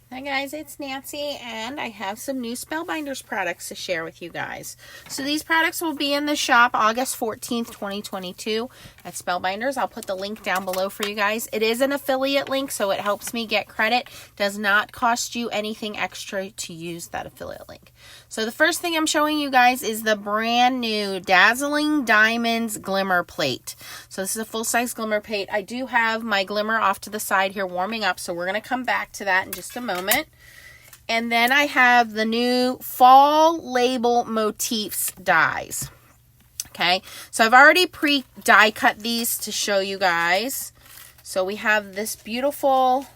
Hi guys, it's Nancy and I have some new Spellbinders products to share with you guys. So these products will be in the shop August 14th, 2022 at Spellbinders. I'll put the link down below for you guys. It is an affiliate link, so it helps me get credit. Does not cost you anything extra to use that affiliate link. So the first thing I'm showing you guys is the brand new Dazzling Diamonds Glimmer Plate. So this is a full-size glimmer plate. I do have my glimmer off to the side here warming up, so we're going to come back to that in just a moment. And then I have the new Fall Label Motifs dies. Okay, so I've already pre-die cut these to show you guys. So we have this beautiful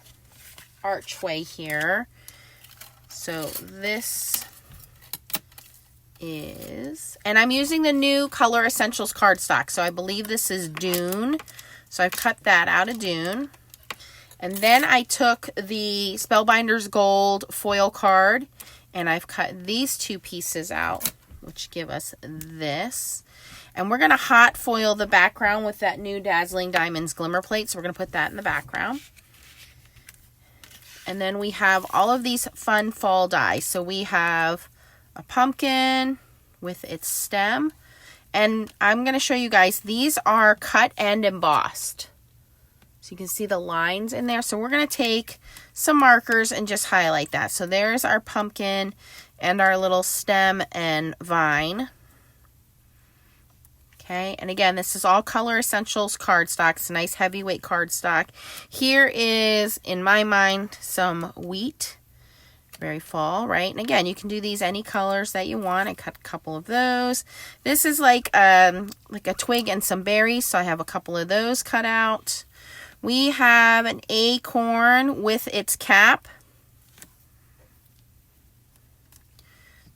archway here. So this is, and I'm using the new Color Essentials cardstock. So I believe this is Dune. So I've cut that out of Dune. And then I took the Spellbinders Gold foil card and I've cut these two pieces out, which give us this. And we're going to hot foil the background with that new Dazzling Diamonds Glimmer Plate. So we're going to put that in the background. And then we have all of these fun fall dies. So we have a pumpkin with its stem. And I'm going to show you guys, these are cut and embossed. So you can see the lines in there. So we're going to take some markers and just highlight that. So there's our pumpkin and our little stem and vine. Okay, and again, this is all Color Essentials cardstock. It's a nice heavyweight cardstock. Here is, in my mind, some wheat. Very fall, right? And again, you can do these any colors that you want. I cut a couple of those. This is like a twig and some berries, so I have a couple of those cut out. We have an acorn with its cap.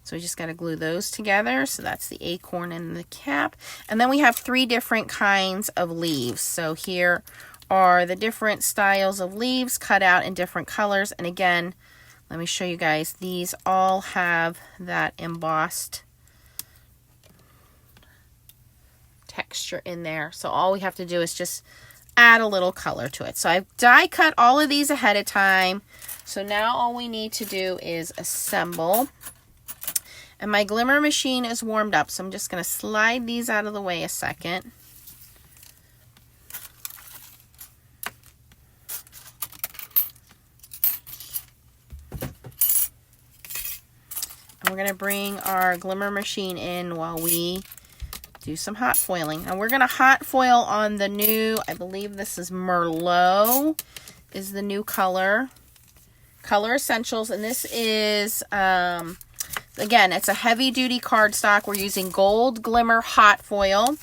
So we just got to glue those together. So that's the acorn and the cap. And then we have three different kinds of leaves. So here are the different styles of leaves cut out in different colors. And again, let me show you guys. These all have that embossed texture in there. So all we have to do is just add a little color to it. So I've die cut all of these ahead of time. So now all we need to do is assemble. And my glimmer machine is warmed up. So I'm just going to slide these out of the way a second. And we're going to bring our glimmer machine in while we do some hot foiling. And we're going to hot foil on the new, I believe this is Merlot, is the new color Essentials. And this is, again, it's a heavy duty cardstock. We're using gold glimmer hot foil.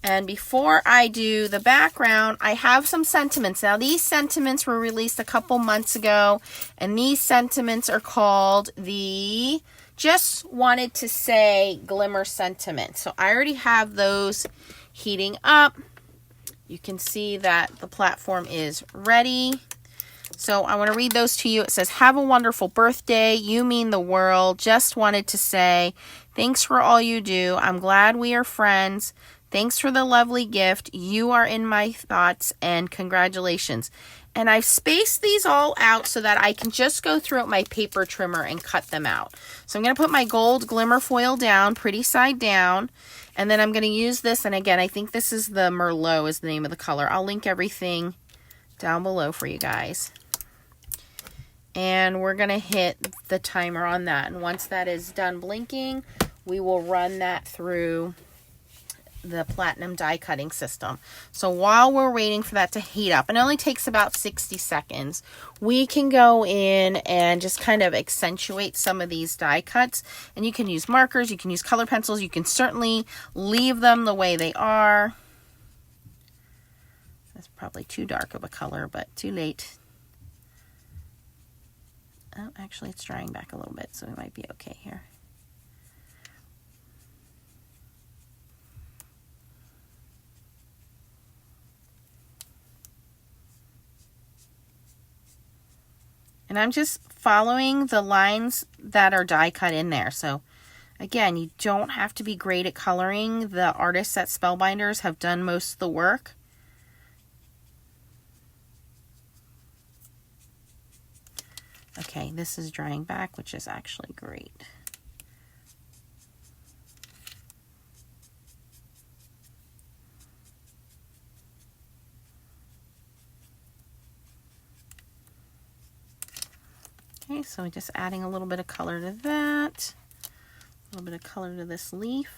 And before I do the background, I have some sentiments. Now, these sentiments were released a couple months ago. And these sentiments are called the Just Wanted to Say Glimmer Sentiment. So I already have those heating up. You can see that the platform is ready. So I want to read those to you. It says, "Have a wonderful birthday. You mean the world. Just wanted to say, thanks for all you do. I'm glad we are friends. Thanks for the lovely gift. You are in my thoughts, and congratulations." And I've spaced these all out so that I can just go through with my paper trimmer and cut them out. So I'm going to put my gold glimmer foil down, pretty side down. And then I'm going to use this. And again, I think this is the Merlot is the name of the color. I'll link everything down below for you guys. And we're going to hit the timer on that. And once that is done blinking, we will run that through the platinum die cutting system. So while we're waiting for that to heat up, and it only takes about 60 seconds, we can go in and just kind of accentuate some of these die cuts. And you can use markers, you can use color pencils, you can certainly leave them the way they are. That's probably too dark of a color, but too late. Oh, actually it's drying back a little bit, so we might be okay here. And I'm just following the lines that are die cut in there. So again, you don't have to be great at coloring. The artists at Spellbinders have done most of the work. Okay, this is drying back, which is actually great. Okay, so we're just adding a little bit of color to that, a little bit of color to this leaf.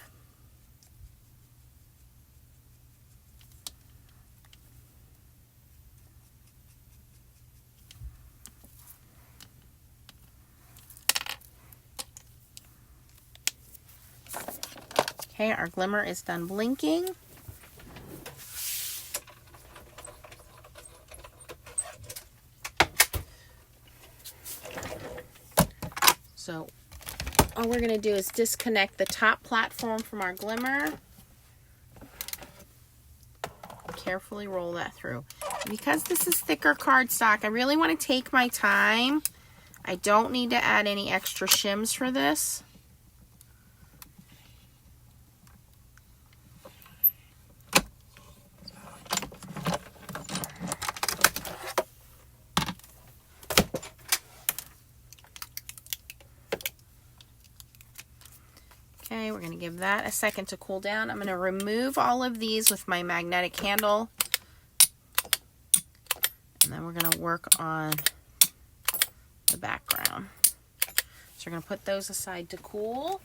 Okay, our glimmer is done blinking. So all we're going to do is disconnect the top platform from our glimmer. Carefully roll that through. Because this is thicker cardstock, I really want to take my time. I don't need to add any extra shims for this. Okay, we're going to give that a second to cool down. I'm going to remove all of these with my magnetic handle. And then we're going to work on the background. So we're going to put those aside to cool.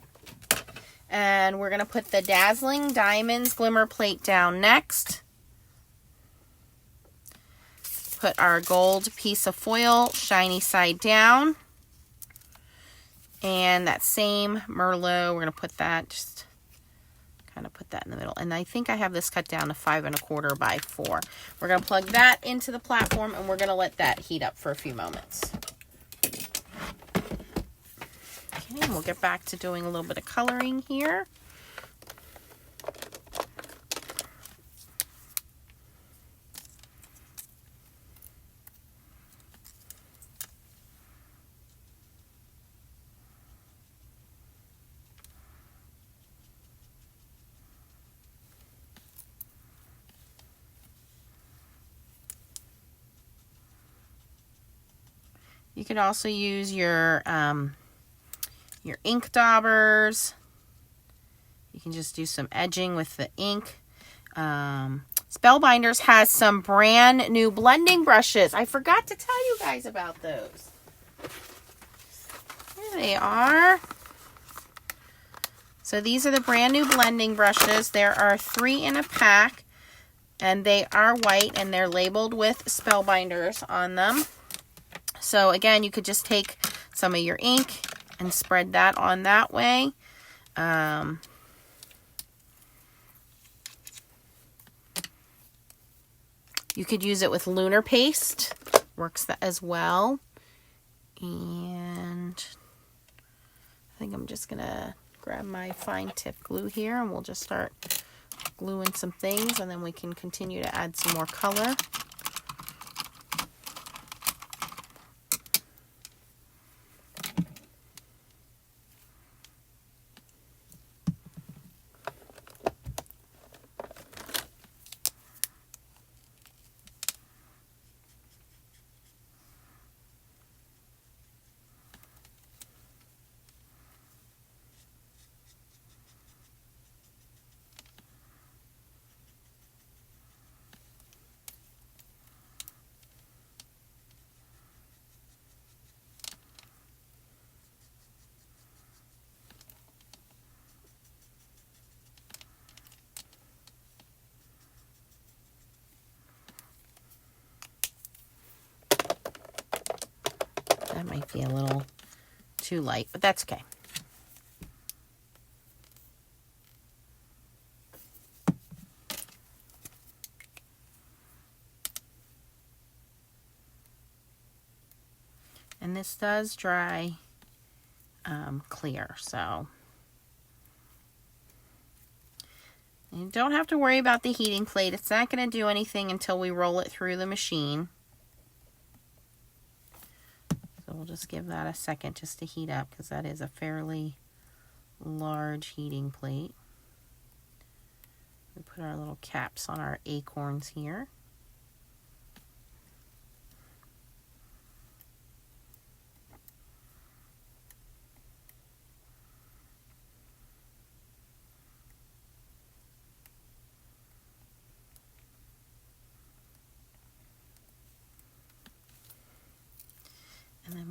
And we're going to put the Dazzling Diamonds Glimmer Plate down next. Put our gold piece of foil shiny side down. And that same Merlot, we're going to put that, just kind of put that in the middle. And I think I have this cut down to 5 1/4 by 4. We're going to plug that into the platform and we're going to let that heat up for a few moments. Okay, and we'll get back to doing a little bit of coloring here. You could also use your ink daubers. You can just do some edging with the ink. Spellbinders has some brand new blending brushes. I forgot to tell you guys about those. Here they are. So these are the brand new blending brushes. There are 3 in a pack, and they are white, and they're labeled with Spellbinders on them. So again, you could just take some of your ink and spread that on that way. You could use it with lunar paste. Works as well. And I think I'm just going to grab my fine tip glue here and we'll just start gluing some things, and then we can continue to add some more color. That might be a little too light, but that's okay. And this does dry clear, so you don't have to worry about the heating plate. It's not going to do anything until we roll it through the machine. So we'll just give that a second just to heat up, because that is a fairly large heating plate. We put our little caps on our acorns here.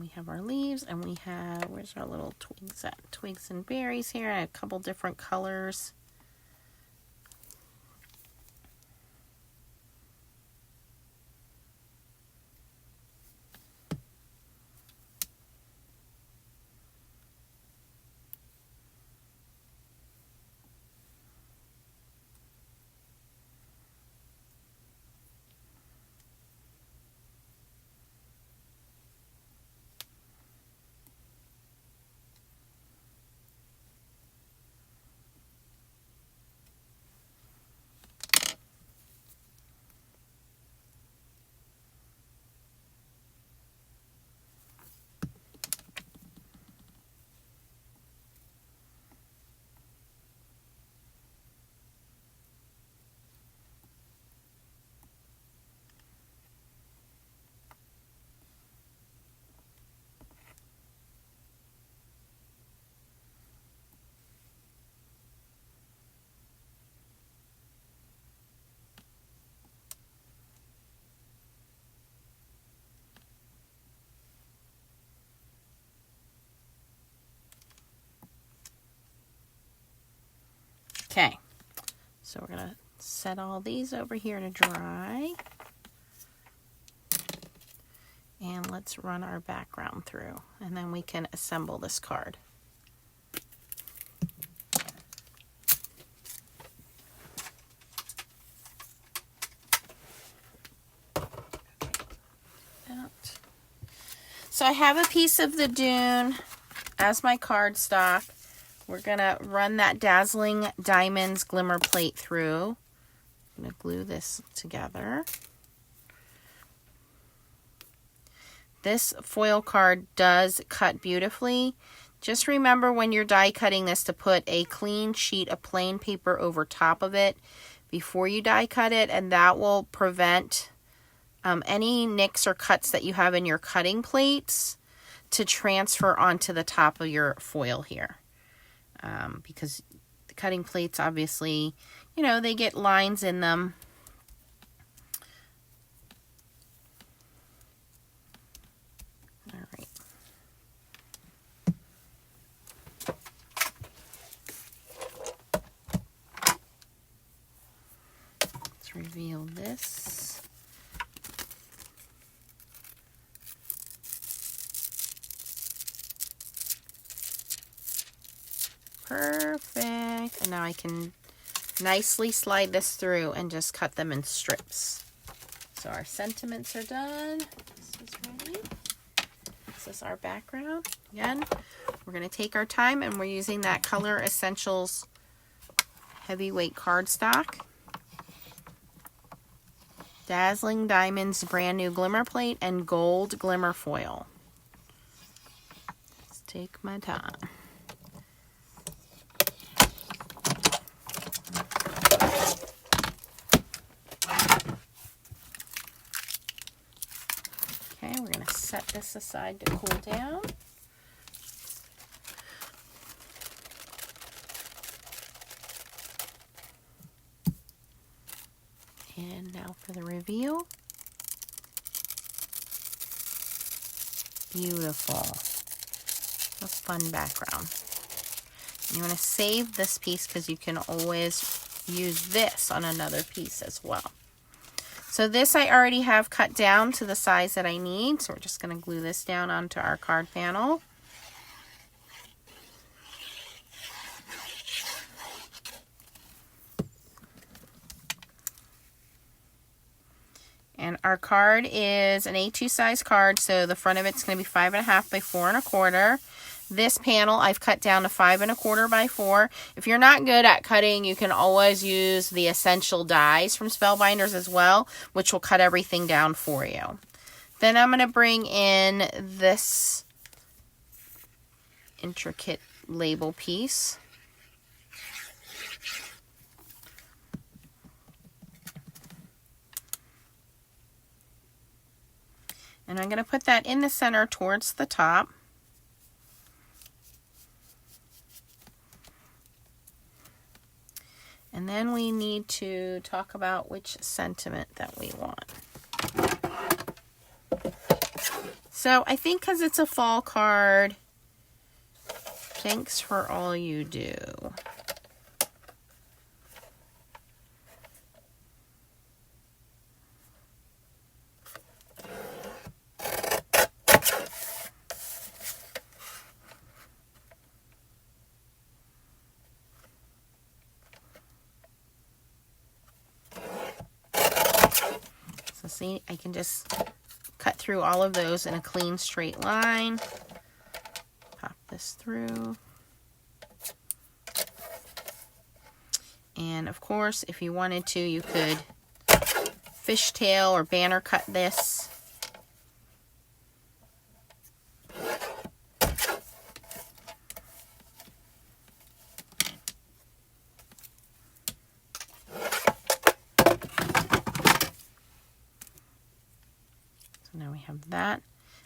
we have our leaves, and we have, where's our little twigs at? Twigs and berries here, and a couple different colors. Okay, so we're going to set all these over here to dry. And let's run our background through, and then we can assemble this card. So I have a piece of the dune as my cardstock. We're going to run that Dazzling Diamonds Glimmer plate through. I'm going to glue this together. This foil card does cut beautifully. Just remember when you're die cutting this to put a clean sheet of plain paper over top of it before you die cut it, and that will prevent any nicks or cuts that you have in your cutting plates to transfer onto the top of your foil here. Because the cutting plates, obviously, you know, they get lines in them. All right. Let's reveal this. Perfect. And now I can nicely slide this through and just cut them in strips. So our sentiments are done. This is ready. This is our background. Again, we're going to take our time, and we're using that Color Essentials heavyweight cardstock. Dazzling Diamonds brand new glimmer plate and gold glimmer foil. Let's take my time. We're going to set this aside to cool down. And now for the reveal. Beautiful. A fun background. You want to save this piece because you can always use this on another piece as well. So this I already have cut down to the size that I need. So we're just going to glue this down onto our card panel. And our card is an A2 size card, so the front of it's going to be 5.5 by 4 1/4. This panel I've cut down to 5 1/4 by 4. If you're not good at cutting, you can always use the essential dies from Spellbinders as well, which will cut everything down for you. Then I'm going to bring in this intricate label piece. And I'm going to put that in the center towards the top. And then we need to talk about which sentiment that we want. So I think because it's a fall card, thanks for all you do. So see, I can just cut through all of those in a clean straight line. Pop this through. And of course, if you wanted to, you could fishtail or banner cut this. Now we have that.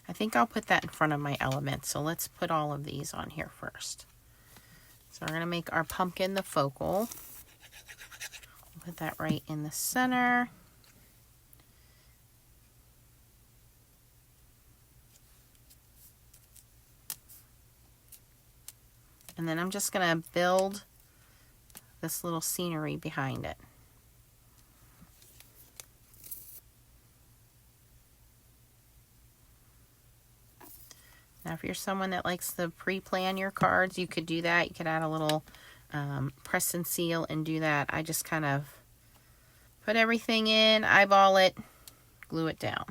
I think I'll put that in front of my element. So let's put all of these on here first. So we're going to make our pumpkin the focal. Put that right in the center. And then I'm just going to build this little scenery behind it. Now, if you're someone that likes to pre-plan your cards, you could do that. You could add a little press and seal and do that. I just kind of put everything in, eyeball it, glue it down.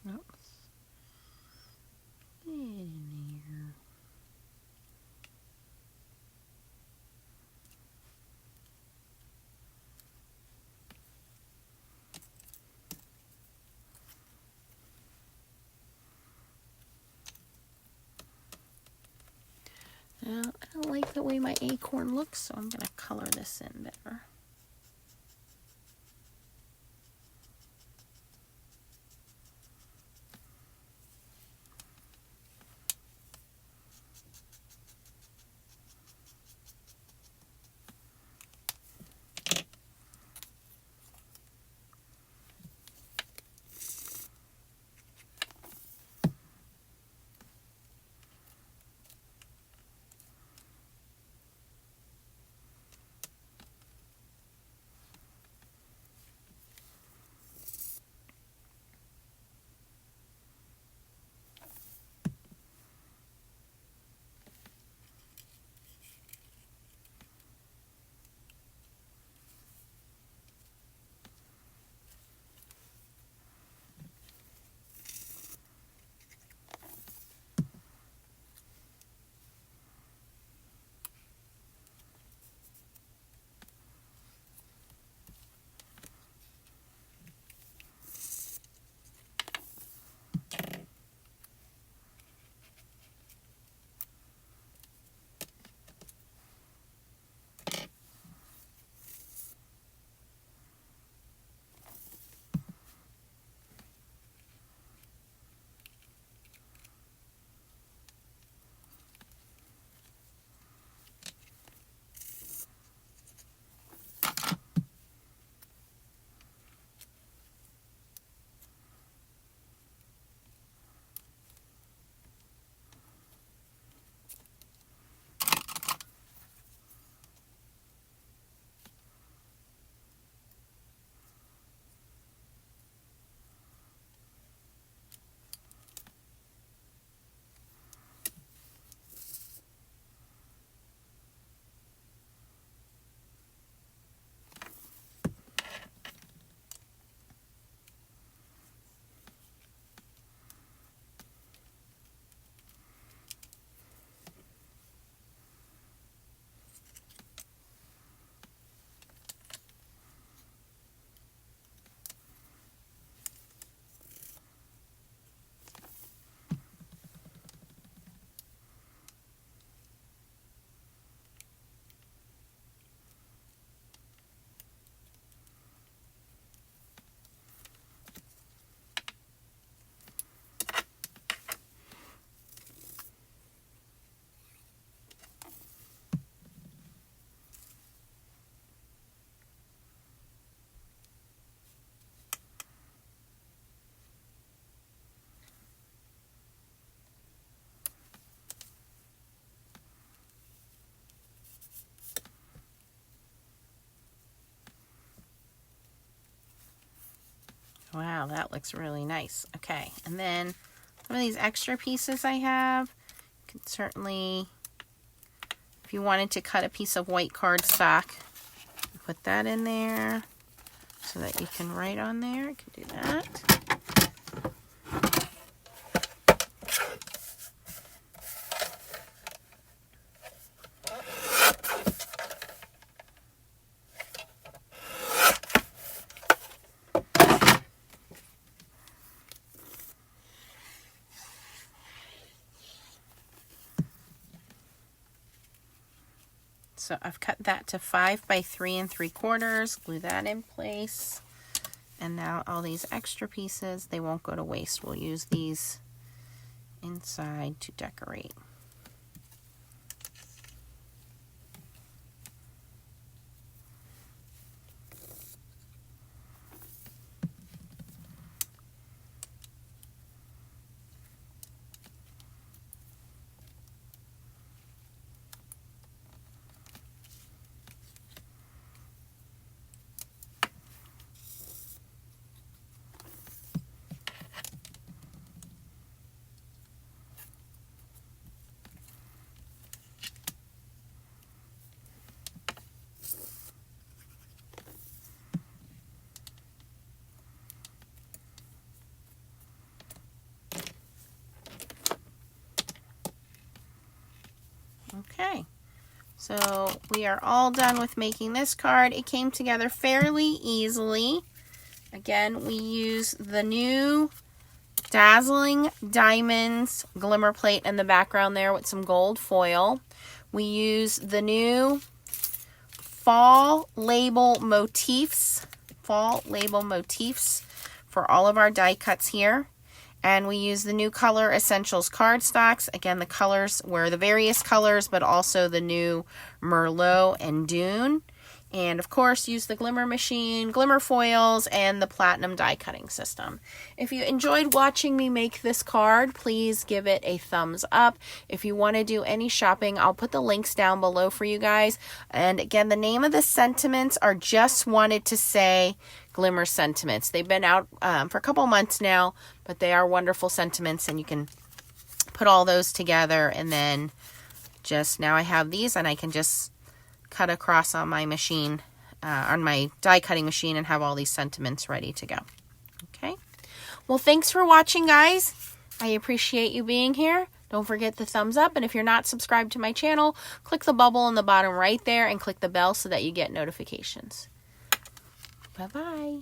Oops. Get in there. Now, I don't like the way my acorn looks, so I'm going to color this in better. that looks really nice. Okay, and then some of these extra pieces I have, you can certainly, if you wanted to cut a piece of white cardstock, put that in there so that you can write on there. You can do that. So I've cut that to 5 by 3 3/4, glue that in place. And now all these extra pieces, they won't go to waste. We'll use these inside to decorate. Okay, so we are all done with making this card. It came together fairly easily. Again, we use the new Dazzling Diamonds glimmer plate in the background there with some gold foil. We use the new fall label motifs for all of our die cuts here. And we use the new Color Essentials cardstocks. Again, the colors were the various colors, but also the new Merlot and Dune. And of course, use the glimmer machine, glimmer foils, and the platinum die cutting system. If you enjoyed watching me make this card, please give it a thumbs up. If you want to do any shopping, I'll put the links down below for you guys. And again, the name of the sentiments are Just Wanted to Say Glimmer Sentiments. They've been out for a couple months now, but they are wonderful sentiments, and you can put all those together. And then just now I have these, and I can just cut across on my machine, on my die cutting machine, and have all these sentiments ready to go. Okay. Well, thanks for watching, guys. I appreciate you being here. Don't forget the thumbs up, and if you're not subscribed to my channel, click the bubble in the bottom right there and click the bell so that you get notifications. Bye-bye.